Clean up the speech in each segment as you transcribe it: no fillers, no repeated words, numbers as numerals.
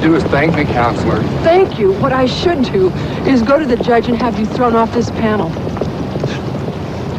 do is thank me, counselor. Thank you. What I should do is go to the judge and have you thrown off this panel.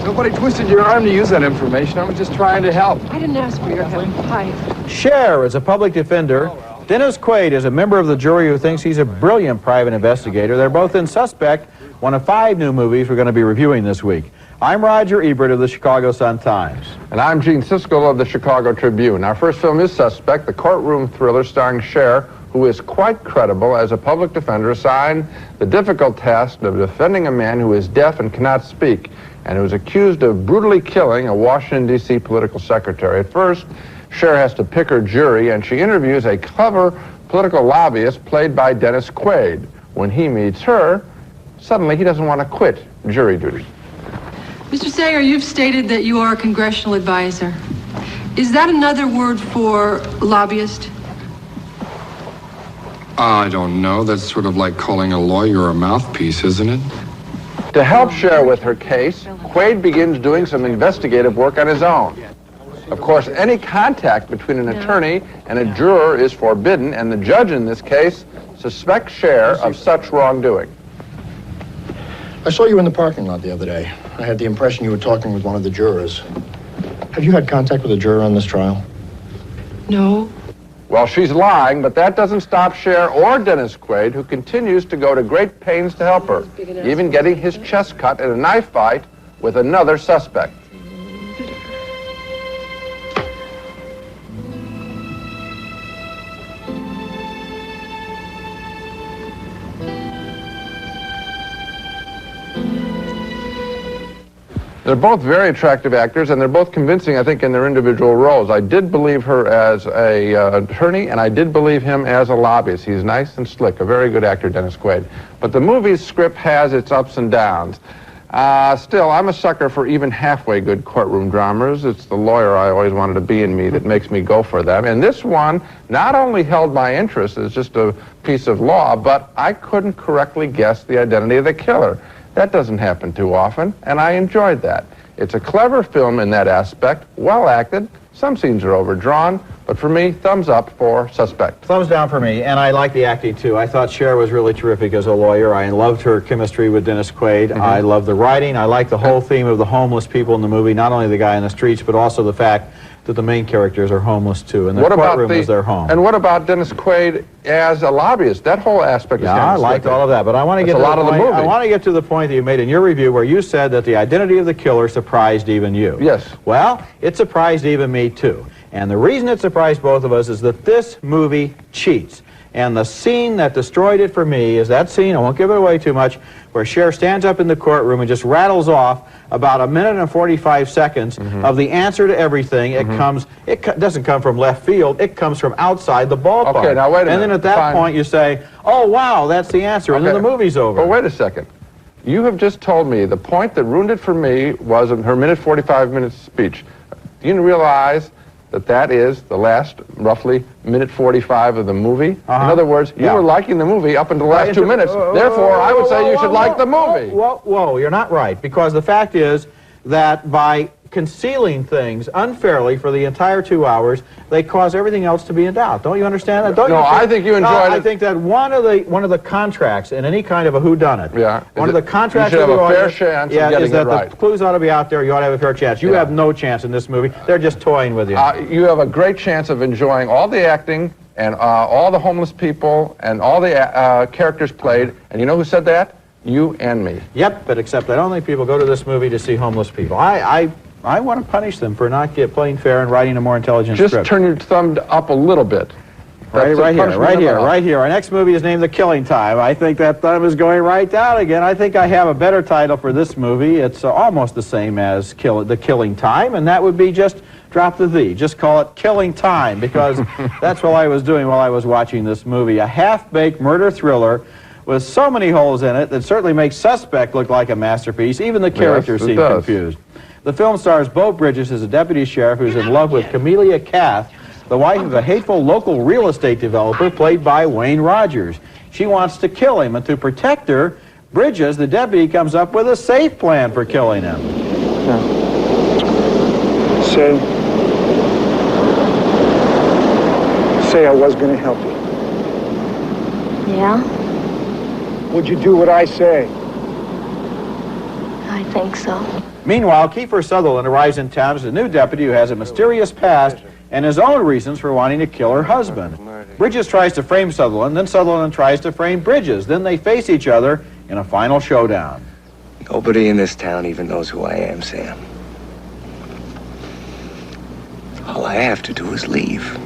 Nobody twisted your arm to use that information. I was just trying to help. I didn't ask for your help. Hi. Cher is a public defender. Dennis Quaid is a member of the jury who thinks he's a brilliant private investigator. They're both in Suspect, one of 5 new movies we're going to be reviewing this week. I'm Roger Ebert of the Chicago Sun-Times. And I'm Gene Siskel of the Chicago Tribune. Our first film is Suspect, the courtroom thriller starring Cher, who is quite credible as a public defender assigned the difficult task of defending a man who is deaf and cannot speak, and who is accused of brutally killing a Washington, D.C. political secretary. At first, Cher has to pick her jury, and she interviews a clever political lobbyist played by Dennis Quaid. When he meets her, suddenly he doesn't want to quit jury duty. Mr. Sager, you've stated that you are a congressional advisor. Is that another word for lobbyist? I don't know. That's sort of like calling a lawyer a mouthpiece, isn't it? To help Cher with her case, Quaid begins doing some investigative work on his own. Of course, any contact between an attorney and a juror is forbidden, and the judge in this case suspects Cher of such wrongdoing. I saw you in the parking lot the other day. I had the impression you were talking with one of the jurors. Have you had contact with a juror on this trial? No. Well, she's lying, but that doesn't stop Cher or Dennis Quaid, who continues to go to great pains to help her, even getting his chest cut in a knife fight with another suspect. They're both very attractive actors, and they're both convincing, I think, in their individual roles. I did believe her as a attorney, and I did believe him as a lobbyist. He's nice and slick, a very good actor, Dennis Quaid. But the movie's script has its ups and downs. Still, I'm a sucker for even halfway good courtroom dramas. It's the lawyer I always wanted to be in me that makes me go for them. And this one not only held my interest as just a piece of law, but I couldn't correctly guess the identity of the killer. That doesn't happen too often, and I enjoyed that. It's a clever film in that aspect, well acted. Some scenes are overdrawn, but for me, thumbs up for Suspect. Thumbs down for me, and I like the acting too. I thought Cher was really terrific as a lawyer. I loved her chemistry with Dennis Quaid. I love the writing. I like the whole theme of the homeless people in the movie, not only the guy in the streets, but also the fact that the main characters are homeless too, and their courtroom is their home. And what about Dennis Quaid as a lobbyist? That whole aspect is I liked all of that, but I want to get to the point. I want to get to the point that you made in your review where you said that the identity of the killer surprised even you. Yes. Well, it surprised even me too. And the reason it surprised both of us is that this movie cheats. And the scene that destroyed it for me is that scene, I won't give it away too much, where Cher stands up in the courtroom and just rattles off about 1 minute and 45 seconds of the answer to everything. It doesn't come from left field, it comes from outside the ballpark. Okay, now wait a minute. And then at that point you say, oh wow, that's the answer, and then the movie's over. Well, wait a second. You have just told me the point that ruined it for me was her 45-minute speech. Do you realize that that is the last, roughly, 1:45 of the movie? In other words, you were liking the movie up until the last 2 minutes. Therefore, I would say you should like the movie. Whoa, you're not right. Because the fact is that by concealing things unfairly for the entire 2 hours, they cause everything else to be in doubt. Don't you understand that? Don't you? I think you enjoyed it. I think that one of the contracts in any kind of a whodunit, one of the contracts you should have a fair chance of getting is that it right. the clues ought to be out there. You ought to have a fair chance. You have no chance in this movie. They're just toying with you. You have a great chance of enjoying all the acting and all the homeless people and all the characters played. And you know who said that? You and me. Yep, but except I don't think people go to this movie to see homeless people. I want to punish them for not playing fair and writing a more intelligent script. Just turn your thumb up a little bit. Right here. Our next movie is named The Killing Time. I think that thumb is going right down again. I think I have a better title for this movie. It's almost the same as The Killing Time, and that would be just drop the "the." Just call it Killing Time, because that's what I was doing while I was watching this movie. A half-baked murder thriller with so many holes in it that certainly makes Suspect look like a masterpiece. Even the characters seem confused. The film stars Beau Bridges as a deputy sheriff who's in love with Camellia Cath, the wife of a hateful local real estate developer played by Wayne Rogers. She wants to kill him, and to protect her, Bridges, the deputy, comes up with a safe plan for killing him. Say I was going to help you. Yeah? Would you do what I say? I think so. Meanwhile, Kiefer Sutherland arrives in town as a new deputy who has a mysterious past and his own reasons for wanting to kill her husband. Bridges tries to frame Sutherland, then Sutherland tries to frame Bridges. Then they face each other in a final showdown. Nobody in this town even knows who I am, Sam. All I have to do is leave.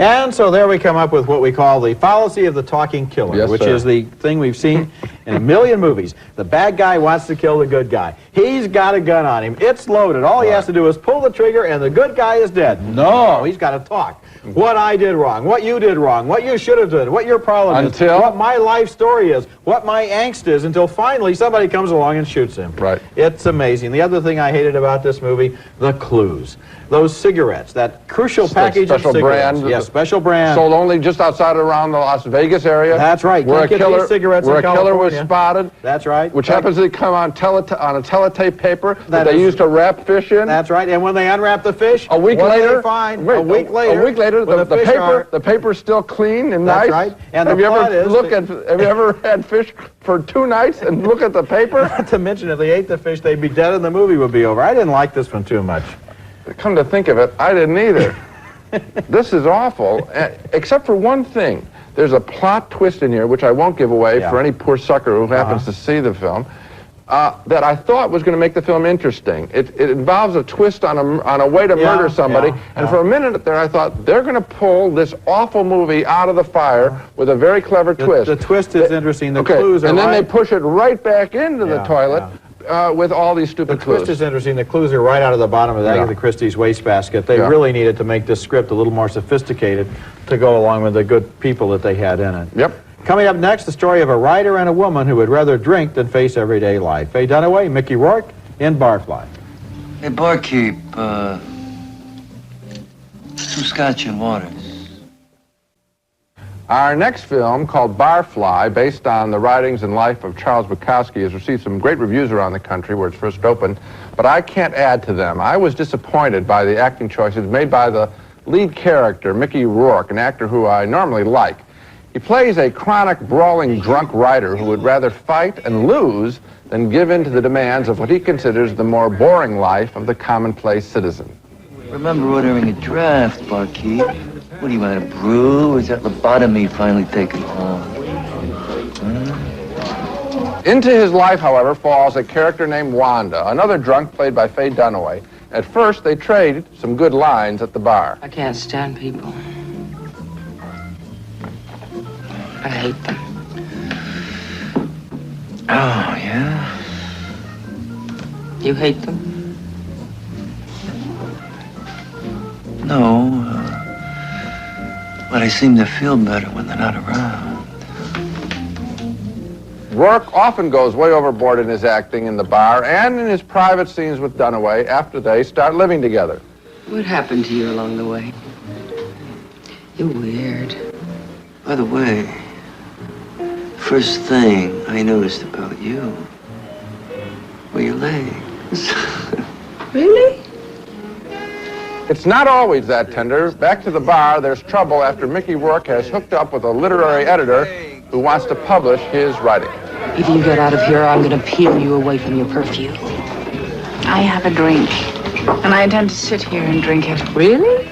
And so there we come up with what we call the fallacy of the talking killer, Yes, which sir. is the thing we've seen in a million movies. The bad guy wants to kill the good guy. He's got a gun on him. It's loaded. All he has to do is pull the trigger and the good guy is dead. No, he's got to talk. What I did wrong, what you did wrong, what you should have done, what your problem is, what my life story is, what my angst is, until finally somebody comes along and shoots him. Right. It's amazing. The other thing I hated about this movie, the clues. Those cigarettes, that crucial package of special cigarettes. brand. Yes, special brand. Sold only just outside around the Las Vegas area. That's right. Where Can't get these cigarettes in where a killer was California. spotted. That's right. Which happens to come on a teletape paper that they is- used to wrap fish in. That's right. And when they unwrap the fish, A week what do later, they find? wait, a week later, a week later, when the fish paper, are- the paper's still clean and That's nice. right. And have the you plot ever is have you ever had fish for 2 nights and look at the paper? Not to mention, if they ate the fish, they'd be dead and the movie would be over. I didn't like this one too much. Come to think of it, I didn't either. This is awful, except for one thing. There's a plot twist in here, which I won't give away for any poor sucker who happens to see the film, that I thought was going to make the film interesting. It involves a twist on a way to murder somebody, and for a minute there I thought, they're going to pull this awful movie out of the fire with a very clever twist. The twist is interesting. The clues are and then right. they push it right back into the toilet. With all these stupid The clues. twist is interesting. The clues are right out of the bottom of Agatha Christie's wastebasket. They really needed to make this script a little more sophisticated to go along with the good people that they had in it. Yep. Coming up next, the story of a writer and a woman who would rather drink than face everyday life. Faye Dunaway, Mickey Rourke in Barfly. Hey, barkeep, 2 scotch and waters. Our next film, called Barfly, based on the writings and life of Charles Bukowski, has received some great reviews around the country where it's first opened, but I can't add to them. I was disappointed by the acting choices made by the lead character, Mickey Rourke, an actor who I normally like. He plays a chronic, brawling, drunk writer who would rather fight and lose than give in to the demands of what he considers the more boring life of the commonplace citizen. Remember ordering a draft, barkeep. What do you want, a brew, or is that lobotomy finally taken home? Into his life, however, falls a character named Wanda, another drunk played by Faye Dunaway. At first, they trade some good lines at the bar. I can't stand people. I hate them. Oh, yeah? You hate them? No, but I seem to feel better when they're not around. Rourke often goes way overboard in his acting in the bar and in his private scenes with Dunaway after they start living together. What happened to you along the way? You're weird. By the way, first thing I noticed about you were your legs. Really? It's not always that tender. Back to the bar, there's trouble after Mickey Rourke has hooked up with a literary editor who wants to publish his writing. Either you get out of here or I'm gonna peel you away from your perfume. I have a drink, and I intend to sit here and drink it. Really?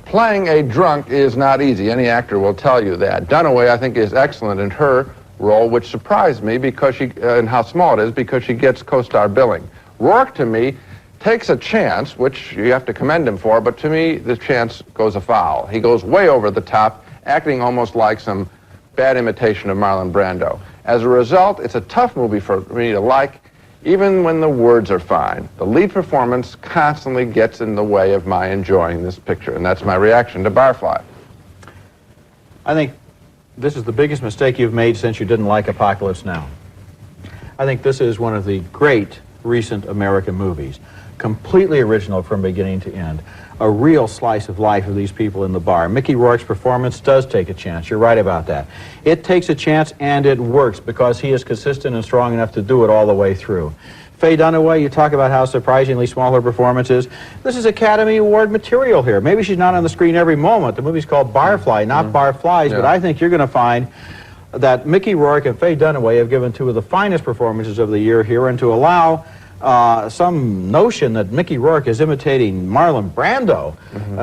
Playing a drunk is not easy. Any actor will tell you that. Dunaway, I think, is excellent in her role, which surprised me because she, and how small it is, because she gets co-star billing. Rourke, to me, takes a chance, which you have to commend him for, but to me, the chance goes afoul. He goes way over the top, acting almost like some bad imitation of Marlon Brando. As a result, it's a tough movie for me to like, even when the words are fine. The lead performance constantly gets in the way of my enjoying this picture, and that's my reaction to Barfly. I think this is the biggest mistake you've made since you didn't like Apocalypse Now. I think this is one of the great recent American movies. Completely original from beginning to end. A real slice of life of these people in the bar. Mickey Rourke's performance does take a chance. You're right about that. It takes a chance and it works because he is consistent and strong enough to do it all the way through. Faye Dunaway, you talk about how surprisingly small her performance is. This is Academy Award material here. Maybe she's not on the screen every moment. The movie's called Barfly, not Barflies, but I think you're going to find that Mickey Rourke and Faye Dunaway have given two of the finest performances of the year here, and to allow some notion that Mickey Rourke is imitating Marlon Brando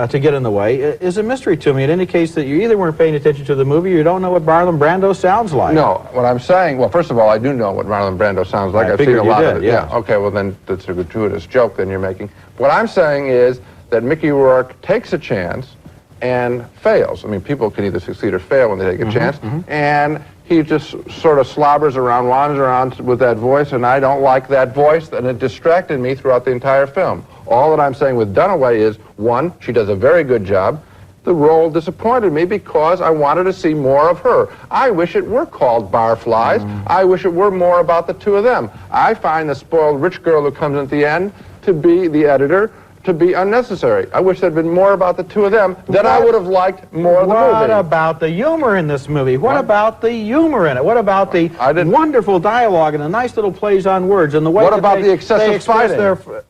to get in the way is a mystery to me. It indicates that you either weren't paying attention to the movie or you don't know what Marlon Brando sounds like. No, what I'm saying, well, first of all, I do know what Marlon Brando sounds like. I've seen a lot of it. Yeah. Okay, well, then that's a gratuitous joke then you're making. What I'm saying is that Mickey Rourke takes a chance and fails. I mean, people can either succeed or fail when they take a chance. And he just sort of slobbers around, wanders around with that voice, and I don't like that voice, and it distracted me throughout the entire film. All that I'm saying with Dunaway is, one, she does a very good job. The role disappointed me because I wanted to see more of her. I wish it were called Barflies. I wish it were more about the two of them. I find the spoiled rich girl who comes at the end to be the editor, to be unnecessary. I wish there'd been more about the two of them. Then I would have liked more of the movie. What about the humor in this movie? What about the humor in it? What about the wonderful dialogue and the nice little plays on words and the way What about the excessive fighting?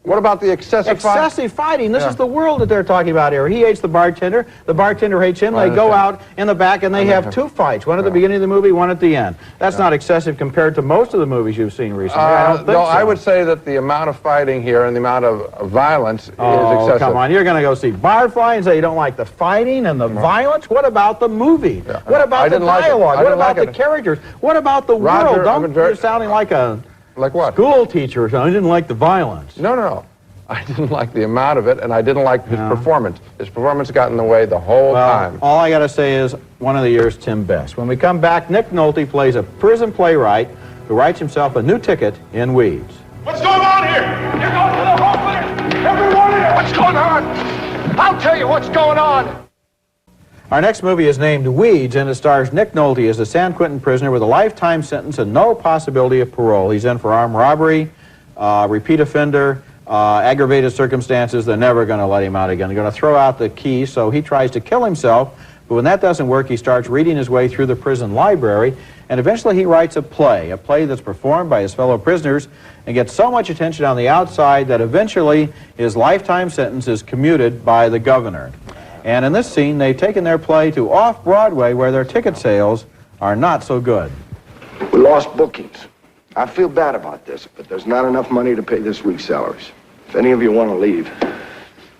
What about the excessive fighting? Excessive fighting. This is the world that they're talking about here. He hates the bartender hates him. They go out in the back and they have two fights. One at the beginning of the movie, one at the end. That's not excessive compared to most of the movies you've seen recently. I don't think so. I would say that the amount of fighting here and the amount of violence is Oh, excessive. come on. You're going to go see Barfly and say you don't like the fighting and the violence? What about the movie? What about the dialogue? What about the characters? What about the world? You're sounding like a school teacher or something. I didn't like the violence. No. I didn't like the amount of it, and I didn't like his performance. His performance got in the way the whole time. All I got to say is, one of the years, Tim Best. When we come back, Nick Nolte plays a prison playwright who writes himself a new ticket in Weeds. What's going on here? You're going to the wrong place! Everyone here! What's going on? I'll tell you what's going on! Our next movie is named Weeds, and it stars Nick Nolte as a San Quentin prisoner with a lifetime sentence and no possibility of parole. He's in for armed robbery, repeat offender, aggravated circumstances. They're never going to let him out again. They're going to throw out the key, so he tries to kill himself. But when that doesn't work, he starts reading his way through the prison library, and eventually he writes a play that's performed by his fellow prisoners and gets so much attention on the outside that eventually his lifetime sentence is commuted by the governor. And in this scene, they've taken their play to off-Broadway, where their ticket sales are not so good. We lost bookings. I feel bad about this, but there's not enough money to pay this week's salaries. If any of you want to leave,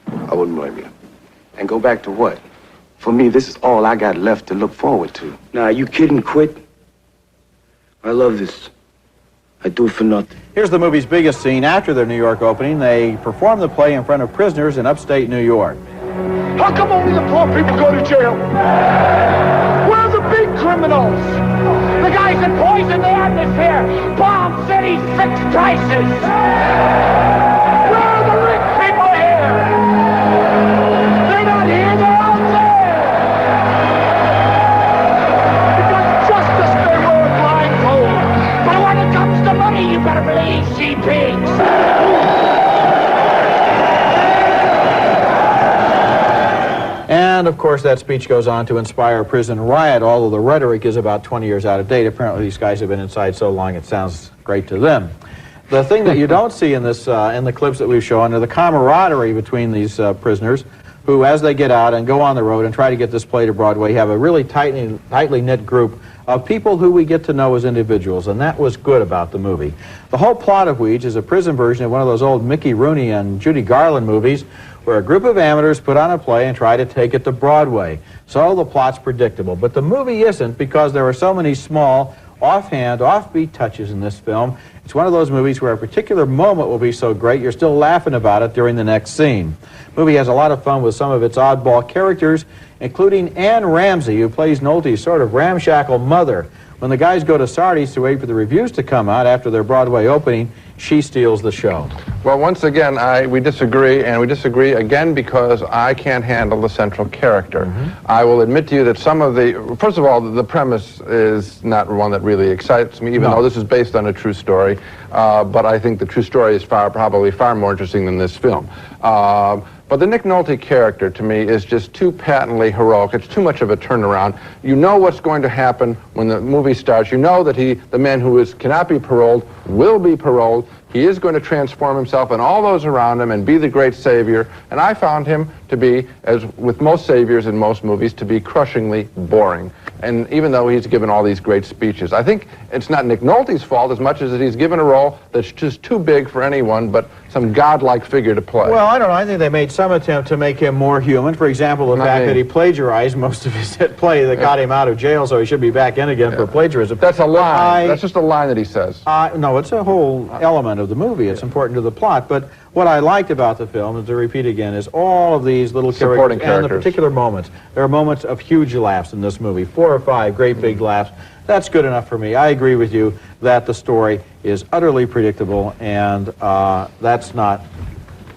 I wouldn't blame you. And go back to what? For me, this is all I got left to look forward to. Nah, you kidding? Quit? I love this. I do it for nothing. Here's the movie's biggest scene. After their New York opening, they perform the play in front of prisoners in upstate New York. How come only the poor people go to jail? Where are the big criminals? The guys that poison the atmosphere, bomb cities, fix prices. Where are the rich people here? They're not here, they're out there. Because justice may wear a blindfold, but when it comes to money, you better believe she pigs. And, of course, that speech goes on to inspire a prison riot, although the rhetoric is about 20 years out of date. Apparently, these guys have been inside so long it sounds great to them. The thing that you don't see in this, in the clips that we've shown, are the camaraderie between these prisoners, who, as they get out and go on the road and try to get this play to Broadway, have a really tightly knit group of people who we get to know as individuals, and that was good about the movie. The whole plot of Weeds is a prison version of one of those old Mickey Rooney and Judy Garland movies, where a group of amateurs put on a play and try to take it to Broadway. So the plot's predictable. But the movie isn't, because there are so many small, offhand, offbeat touches in this film. It's one of those movies where a particular moment will be so great you're still laughing about it during the next scene. The movie has a lot of fun with some of its oddball characters, including Anne Ramsey, who plays Nolte's sort of ramshackle mother. When the guys go to Sardi's to wait for the reviews to come out after their Broadway opening, she steals the show. Well, once again, we disagree, and we disagree again because I can't handle the central character. I will admit to you that some of the, first of all, the premise is not one that really excites me, even though this is based on a true story. But I think the true story is probably far more interesting than this film. But But the Nick Nolte character, to me, is just too patently heroic. It's too much of a turnaround. You know what's going to happen when the movie starts. You know that the man who cannot be paroled will be paroled. He is going to transform himself and all those around him and be the great savior. And I found him to be, as with most saviors in most movies, to be crushingly boring. And even though he's given all these great speeches, I think it's not Nick Nolte's fault as much as that he's given a role that's just too big for anyone but some godlike figure to play. Well, I don't know. I think they made some attempt to make him more human. For example, the fact that he plagiarized most of his hit play that got him out of jail, so he should be back in again for plagiarism. That's a line. That's just a line that he says. No, it's a whole element of the movie. It's important to the plot. But what I liked about the film, and to repeat again, is all of these little characters and the particular moments. There are moments of huge laughs in this movie, 4 or 5 great big laughs. That's good enough for me. I agree with you that the story is utterly predictable, and that's not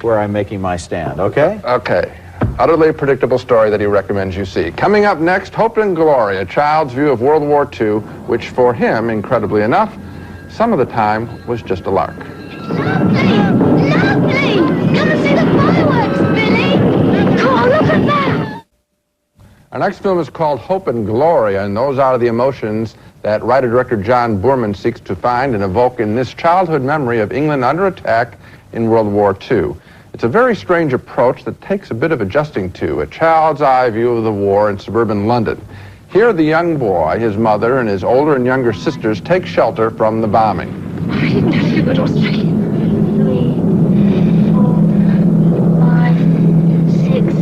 where I'm making my stand, okay? Okay. Utterly predictable story that he recommends you see. Coming up next, Hope and Glory, a child's view of World War II, which for him, incredibly enough, some of the time was just a lark. Lovely! Lovely! Come and see the fireworks, Billy! Come on, look at that! Our next film is called Hope and Glory, and those are the emotions that writer-director John Boorman seeks to find and evoke in this childhood memory of England under attack in World War II. It's a very strange approach that takes a bit of adjusting to, a child's eye view of the war in suburban London. Here the young boy, his mother, and his older and younger sisters take shelter from the bombing. I didn't know you got Australia. 3, 4, 5, 6.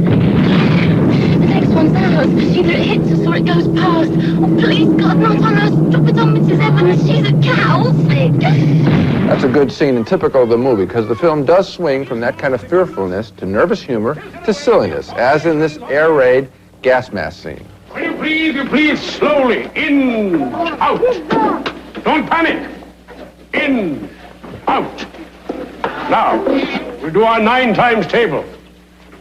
The next one's ours. Either it hits us or it goes past. Oh, please, God, not on us. Drop it on Mrs. Evans. She's a cow, sick. That's a good scene and typical of the movie, because the film does swing from that kind of fearfulness to nervous humor to silliness, as in this air raid gas mask scene. Will you please, slowly. In, out. Don't panic. In, out. Now, we'll do our 9 times table.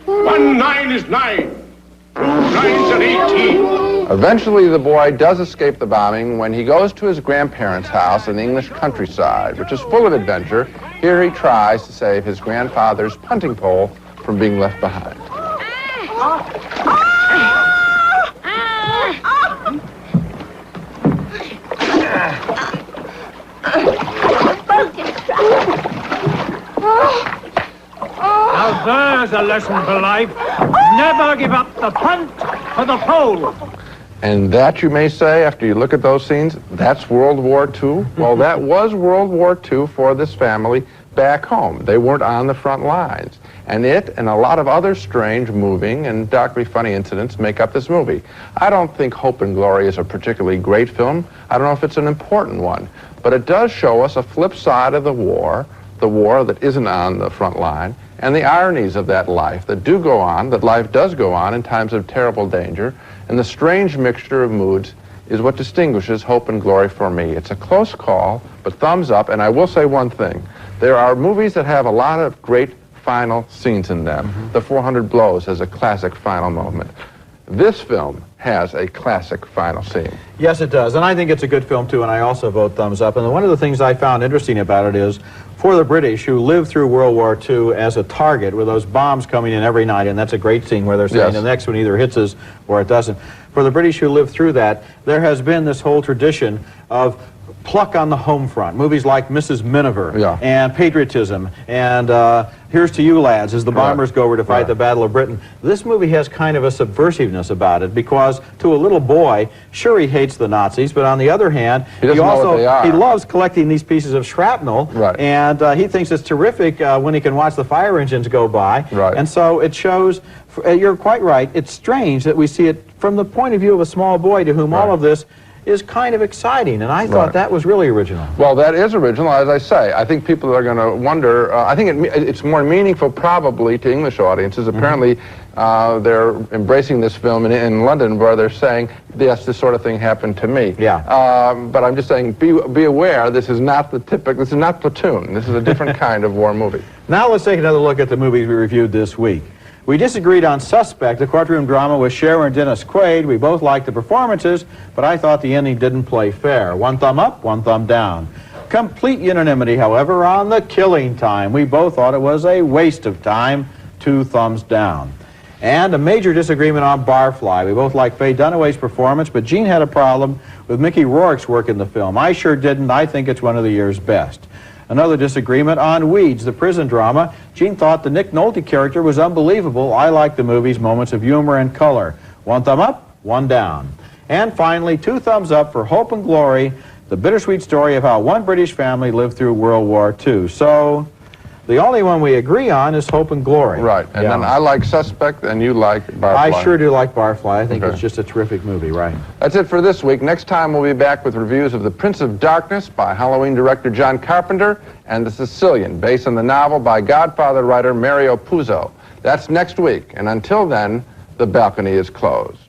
1 9 is 9. 2 9s are 18. Eventually, the boy does escape the bombing when he goes to his grandparents' house in the English countryside, which is full of adventure. Here he tries to save his grandfather's punting pole from being left behind. Now there's a lesson for life. Never give up the punt for the pole. And that, you may say, after you look at those scenes, that's World War II? Well, that was World War II for this family back home. They weren't on the front lines. And it and a lot of other strange, moving, and darkly funny incidents make up this movie. I don't think Hope and Glory is a particularly great film. I don't know if it's an important one. But it does show us a flip side of the war that isn't on the front line, and the ironies of that life that do go on, that life does go on in times of terrible danger, and the strange mixture of moods is what distinguishes Hope and Glory for me. It's a close call, but thumbs up, and I will say one thing. There are movies that have a lot of great final scenes in them. The 400 Blows has a classic final moment. This film has a classic final scene. Yes, it does, and I think it's a good film, too, and I also vote thumbs up. And one of the things I found interesting about it is, for the British, who lived through World War II as a target, with those bombs coming in every night, and that's a great scene where they're saying the next one either hits us or it doesn't. For the British who lived through that, there has been this whole tradition of pluck on the home front. Movies like Mrs. Miniver and Patriotism and Here's to You Lads as the bombers go over to fight the Battle of Britain. This movie has kind of a subversiveness about it because to a little boy, sure, he hates the Nazis, but on the other hand, he loves collecting these pieces of shrapnel, and he thinks it's terrific when he can watch the fire engines go by. And so it shows, you're quite right, it's strange that we see it from the point of view of a small boy to whom all of this is kind of exciting, and I thought that was really original. Well, that is original, as I say. I think people are going to wonder, I think it's more meaningful probably to English audiences. Apparently, they're embracing this film in London where they're saying, yes, this sort of thing happened to me. But I'm just saying, be aware, this is not this is not Platoon. This is a different kind of war movie. Now let's take another look at the movies we reviewed this week. We disagreed on Suspect, the courtroom drama with Cher and Dennis Quaid. We both liked the performances, but I thought the ending didn't play fair. 1 thumb up, 1 thumb down. Complete unanimity, however, on The Killing Time. We both thought it was a waste of time. 2 thumbs down. And a major disagreement on Barfly. We both like Faye Dunaway's performance, but Gene had a problem with Mickey Rourke's work in the film. I sure didn't. I think it's one of the year's best. Another disagreement on Weeds, the prison drama. Gene thought the Nick Nolte character was unbelievable. I liked the movie's moments of humor and color. 1 thumb up, 1 down. And finally, 2 thumbs up for Hope and Glory, the bittersweet story of how one British family lived through World War II. So, the only one we agree on is Hope and Glory. Right, and then I like Suspect, and you like Barfly. I sure do like Barfly. I think it's just a terrific movie, right? That's it for this week. Next time we'll be back with reviews of The Prince of Darkness by Halloween director John Carpenter and The Sicilian, based on the novel by Godfather writer Mario Puzo. That's next week, and until then, the balcony is closed.